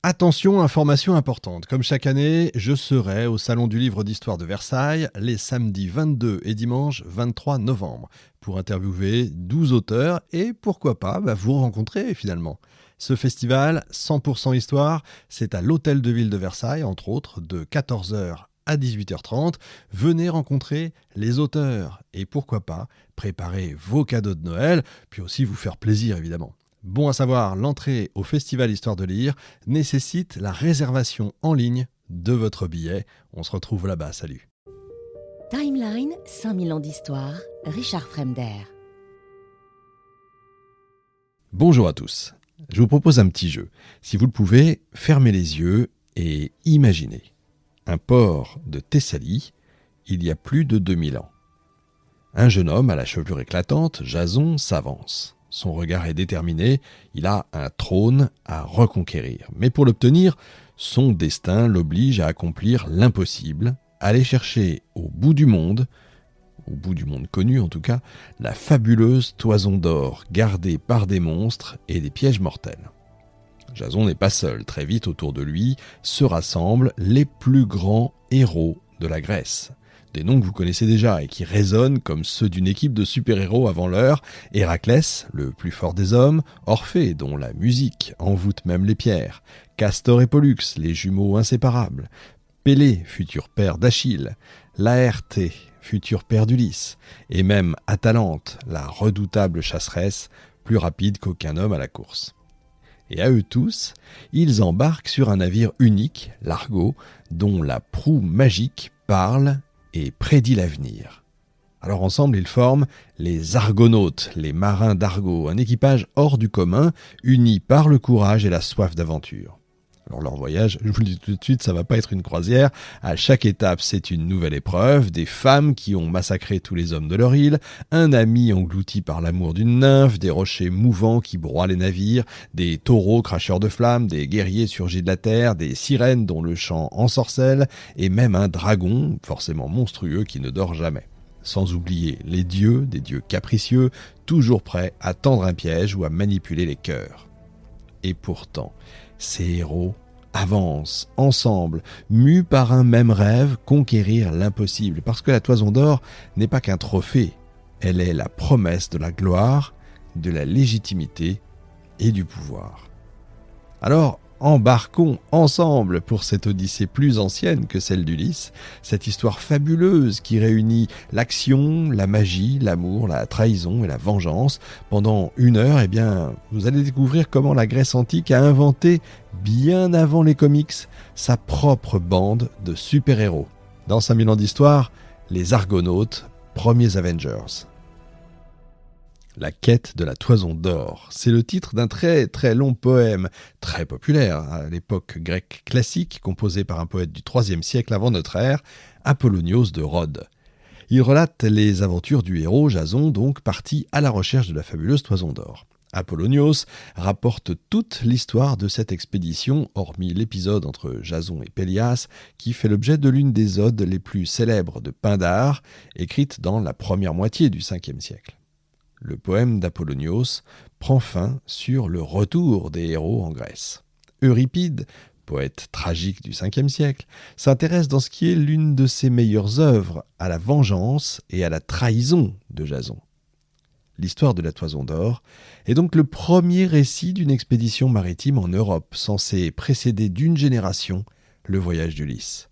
Attention, information importante. Comme chaque année, je serai au Salon du Livre d'Histoire de Versailles les samedis 22 et dimanche 23 novembre pour interviewer 12 auteurs et pourquoi pas vous rencontrer finalement. Ce festival 100% Histoire, c'est à l'Hôtel de Ville de Versailles, entre autres, de 14h à 18h30. Venez rencontrer les auteurs et pourquoi pas préparer vos cadeaux de Noël, puis aussi vous faire plaisir évidemment. Bon à savoir, l'entrée au Festival Histoire de Lire nécessite la réservation en ligne de votre billet. On se retrouve là-bas, salut. Timeline, 5000 ans d'histoire, Richard Fremder. Bonjour à tous. Je vous propose un petit jeu. Si vous le pouvez, fermez les yeux et imaginez. Un port de Thessalie, il y a plus de 2000 ans. Un jeune homme à la chevelure éclatante, Jason, s'avance. Son regard est déterminé, il a un trône à reconquérir. Mais pour l'obtenir, son destin l'oblige à accomplir l'impossible, aller chercher au bout du monde connu en tout cas, la fabuleuse toison d'or gardée par des monstres et des pièges mortels. Jason n'est pas seul, très vite autour de lui se rassemblent les plus grands héros de la Grèce. Des noms que vous connaissez déjà et qui résonnent comme ceux d'une équipe de super-héros avant l'heure. Héraclès, le plus fort des hommes, Orphée, dont la musique envoûte même les pierres, Castor et Pollux, les jumeaux inséparables, Pélée, futur père d'Achille, Laërté, futur père d'Ulysse, et même Atalante, la redoutable chasseresse, plus rapide qu'aucun homme à la course. Et à eux tous, ils embarquent sur un navire unique, l'Argo, dont la proue magique parle et prédit l'avenir. Alors ensemble, ils forment les Argonautes, les marins d'Argo, un équipage hors du commun, uni par le courage et la soif d'aventure. Alors leur voyage, je vous le dis tout de suite, ça va pas être une croisière. À chaque étape, c'est une nouvelle épreuve, des femmes qui ont massacré tous les hommes de leur île, un ami englouti par l'amour d'une nymphe, des rochers mouvants qui broient les navires, des taureaux cracheurs de flammes, des guerriers surgis de la terre, des sirènes dont le chant ensorcelle, et même un dragon, forcément monstrueux, qui ne dort jamais. Sans oublier les dieux, des dieux capricieux, toujours prêts à tendre un piège ou à manipuler les cœurs. Et pourtant, ces héros avancent ensemble, mus par un même rêve, conquérir l'impossible. Parce que la toison d'or n'est pas qu'un trophée, elle est la promesse de la gloire, de la légitimité et du pouvoir. Alors, embarquons ensemble pour cette odyssée plus ancienne que celle d'Ulysse, cette histoire fabuleuse qui réunit l'action, la magie, l'amour, la trahison et la vengeance. Pendant 1 heure, vous allez découvrir comment la Grèce antique a inventé, bien avant les comics, sa propre bande de super-héros. Dans 5000 ans d'histoire, les Argonautes, premiers Avengers. La quête de la toison d'or, c'est le titre d'un très très long poème, très populaire à l'époque grecque classique, composé par un poète du IIIe siècle avant notre ère, Apollonios de Rhodes. Il relate les aventures du héros Jason, donc parti à la recherche de la fabuleuse toison d'or. Apollonios rapporte toute l'histoire de cette expédition, hormis l'épisode entre Jason et Pélias, qui fait l'objet de l'une des odes les plus célèbres de Pindare, écrite dans la première moitié du Ve siècle. Le poème d'Apollonios prend fin sur le retour des héros en Grèce. Euripide, poète tragique du Ve siècle, s'intéresse dans ce qui est l'une de ses meilleures œuvres à la vengeance et à la trahison de Jason. L'histoire de la toison d'or est donc le premier récit d'une expédition maritime en Europe, censé précéder d'une génération le voyage d'Ulysse.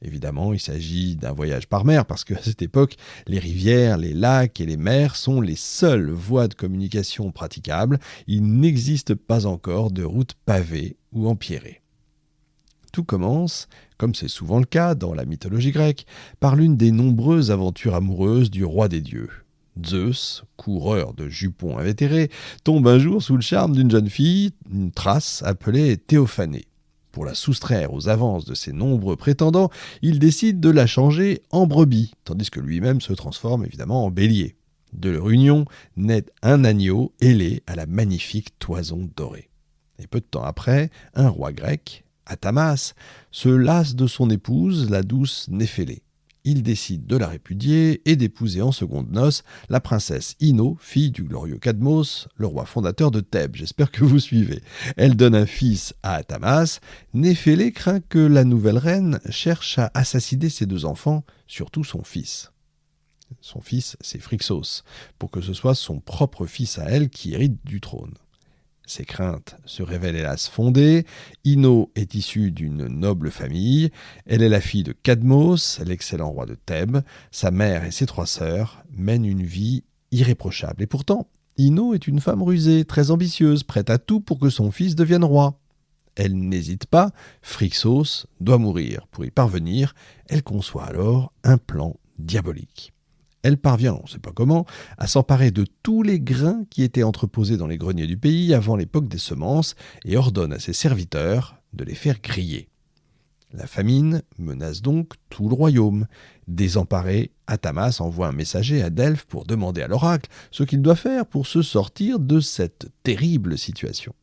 Évidemment, il s'agit d'un voyage par mer parce qu'à cette époque, les rivières, les lacs et les mers sont les seules voies de communication praticables. Il n'existe pas encore de route pavée ou empierrée. Tout commence, comme c'est souvent le cas dans la mythologie grecque, par l'une des nombreuses aventures amoureuses du roi des dieux. Zeus, coureur de jupons invétérés, tombe un jour sous le charme d'une jeune fille, une thrace appelée Théophanée. Pour la soustraire aux avances de ses nombreux prétendants, il décide de la changer en brebis, tandis que lui-même se transforme évidemment en bélier. De leur union naît un agneau ailé à la magnifique toison dorée. Et peu de temps après, un roi grec, Athamas, se lasse de son épouse, la douce Néphélée. il décide de la répudier et d'épouser en secondes noces la princesse Ino, fille du glorieux Cadmos, le roi fondateur de Thèbes. J'espère que vous suivez. Elle donne un fils à Athamas. Néphélé craint que la nouvelle reine cherche à assassiner ses deux enfants, surtout son fils. Son fils, c'est Phrixos, pour que ce soit son propre fils à elle qui hérite du trône. Ces craintes se révèlent hélas fondées. Ino est issue d'une noble famille. Elle est la fille de Cadmos, l'excellent roi de Thèbes. Sa mère et ses 3 sœurs mènent une vie irréprochable. Et pourtant, Ino est une femme rusée, très ambitieuse, prête à tout pour que son fils devienne roi. Elle n'hésite pas, Phrixos doit mourir. Pour y parvenir, elle conçoit alors un plan diabolique. Elle parvient, on ne sait pas comment, à s'emparer de tous les grains qui étaient entreposés dans les greniers du pays avant l'époque des semences et ordonne à ses serviteurs de les faire griller. La famine menace donc tout le royaume. Désemparé, Athamas envoie un messager à Delphes pour demander à l'oracle ce qu'il doit faire pour se sortir de cette terrible situation.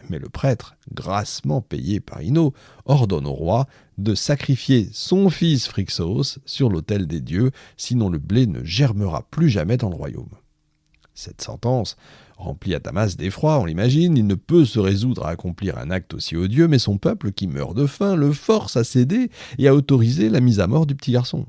Mais le prêtre, grassement payé par Ino, ordonne au roi de sacrifier son fils Phrixos sur l'autel des dieux, sinon le blé ne germera plus jamais dans le royaume. Cette sentence remplit Athamas d'effroi, on l'imagine. Il ne peut se résoudre à accomplir un acte aussi odieux, mais son peuple, qui meurt de faim, le force à céder et à autoriser la mise à mort du petit garçon.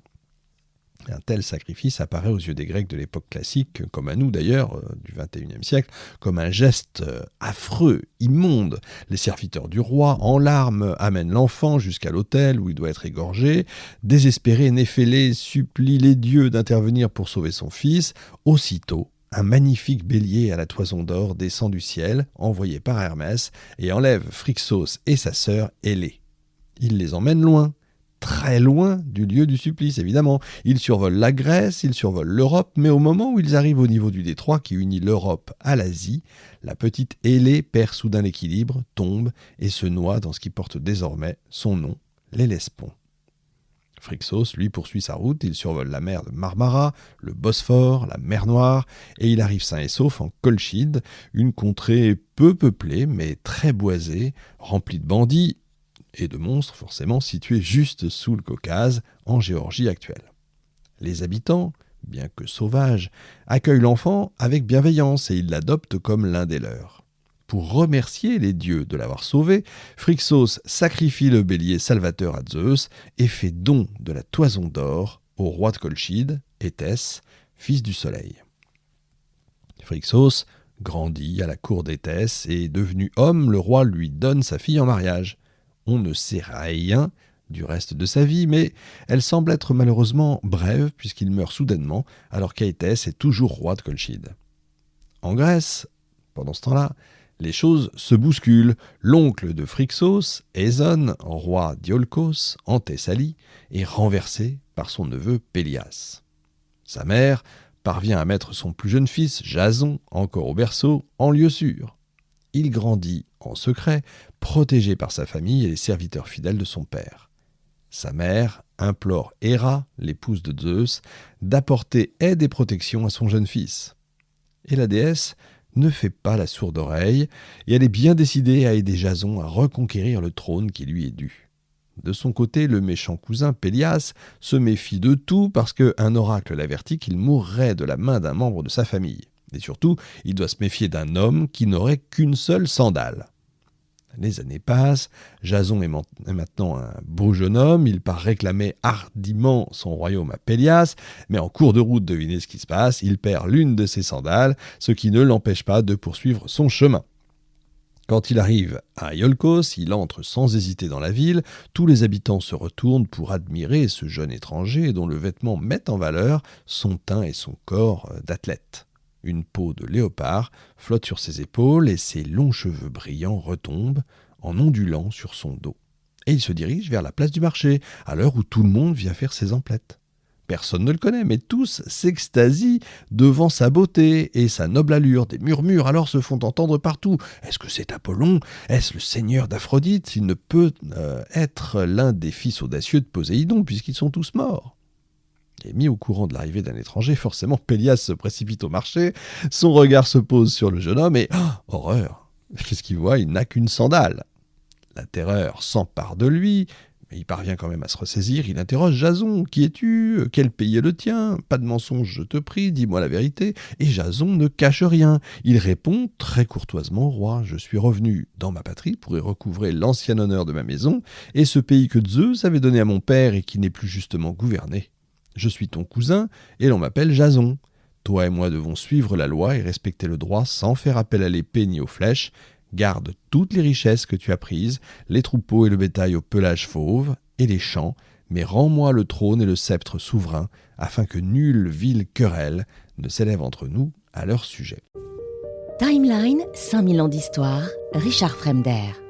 Un tel sacrifice apparaît aux yeux des Grecs de l'époque classique, comme à nous d'ailleurs, du XXIe siècle, comme un geste affreux, immonde. Les serviteurs du roi, en larmes, amènent l'enfant jusqu'à l'autel où il doit être égorgé. Désespéré, Néphélé supplie les dieux d'intervenir pour sauver son fils. Aussitôt, un magnifique bélier à la toison d'or descend du ciel, envoyé par Hermès, et enlève Phrixos et sa sœur Hélé. Il les emmène loin. Très loin du lieu du supplice, évidemment. Ils survolent la Grèce, ils survolent l'Europe, mais au moment où ils arrivent au niveau du détroit qui unit l'Europe à l'Asie, la petite Hélé perd soudain l'équilibre, tombe et se noie dans ce qui porte désormais son nom, l'Hellespont. Phrixos, lui, poursuit sa route, il survole la mer de Marmara, le Bosphore, la mer Noire, et il arrive sain et sauf en Colchide, une contrée peu peuplée, mais très boisée, remplie de bandits, et de monstres forcément situés juste sous le Caucase, en Géorgie actuelle. Les habitants, bien que sauvages, accueillent l'enfant avec bienveillance et ils l'adoptent comme l'un des leurs. Pour remercier les dieux de l'avoir sauvé, Phrixos sacrifie le bélier salvateur à Zeus et fait don de la toison d'or au roi de Colchide, Éthès, fils du soleil. Phrixos grandit à la cour d'Éthès et, devenu homme, le roi lui donne sa fille en mariage. On ne sait rien du reste de sa vie, mais elle semble être malheureusement brève puisqu'il meurt soudainement alors qu'Éthès est toujours roi de Colchide. En Grèce, pendant ce temps-là, les choses se bousculent. L'oncle de Phrixos, Ésone, roi d'Iolcos, en Thessalie, est renversé par son neveu Pélias. Sa mère parvient à mettre son plus jeune fils, Jason, encore au berceau, en lieu sûr. Il grandit en secret, protégé par sa famille et les serviteurs fidèles de son père. Sa mère implore Héra, l'épouse de Zeus, d'apporter aide et protection à son jeune fils. Et la déesse ne fait pas la sourde oreille, et elle est bien décidée à aider Jason à reconquérir le trône qui lui est dû. De son côté, le méchant cousin Pélias se méfie de tout parce qu'un oracle l'avertit qu'il mourrait de la main d'un membre de sa famille. Et surtout, il doit se méfier d'un homme qui n'aurait qu'une seule sandale. Les années passent, Jason est maintenant un beau jeune homme, il part réclamer hardiment son royaume à Pélias, mais en cours de route, devinez ce qui se passe, il perd l'une de ses sandales, ce qui ne l'empêche pas de poursuivre son chemin. Quand il arrive à Iolcos, il entre sans hésiter dans la ville, tous les habitants se retournent pour admirer ce jeune étranger dont le vêtement met en valeur son teint et son corps d'athlète. Une peau de léopard flotte sur ses épaules et ses longs cheveux brillants retombent en ondulant sur son dos. Et il se dirige vers la place du marché, à l'heure où tout le monde vient faire ses emplettes. Personne ne le connaît, mais tous s'extasient devant sa beauté et sa noble allure. Des murmures alors se font entendre partout. Est-ce que c'est Apollon ? Est-ce le seigneur d'Aphrodite ? Il ne peut être l'un des fils audacieux de Poséidon, puisqu'ils sont tous morts. Et mis au courant de l'arrivée d'un étranger, forcément Pélias se précipite au marché, son regard se pose sur le jeune homme et, horreur, qu'est-ce qu'il voit ? Il n'a qu'une sandale. La terreur s'empare de lui, Mais il parvient quand même à se ressaisir, il interroge Jason. « Qui es-tu ? Quel pays est le tien ? Pas de mensonge, je te prie, dis-moi la vérité. » Et Jason ne cache rien. Il répond très courtoisement au roi. « Je suis revenu dans ma patrie pour y recouvrer l'ancien honneur de ma maison, et ce pays que Zeus avait donné à mon père et qui n'est plus justement gouverné. Je suis ton cousin, et l'on m'appelle Jason. Toi et moi devons suivre la loi et respecter le droit sans faire appel à l'épée ni aux flèches. Garde toutes les richesses que tu as prises, les troupeaux et le bétail au pelage fauve, et les champs, mais rends-moi le trône et le sceptre souverain, afin que nulle vile querelle ne s'élève entre nous à leur sujet. » Timeline, 5000 ans d'histoire, Richard Fremder.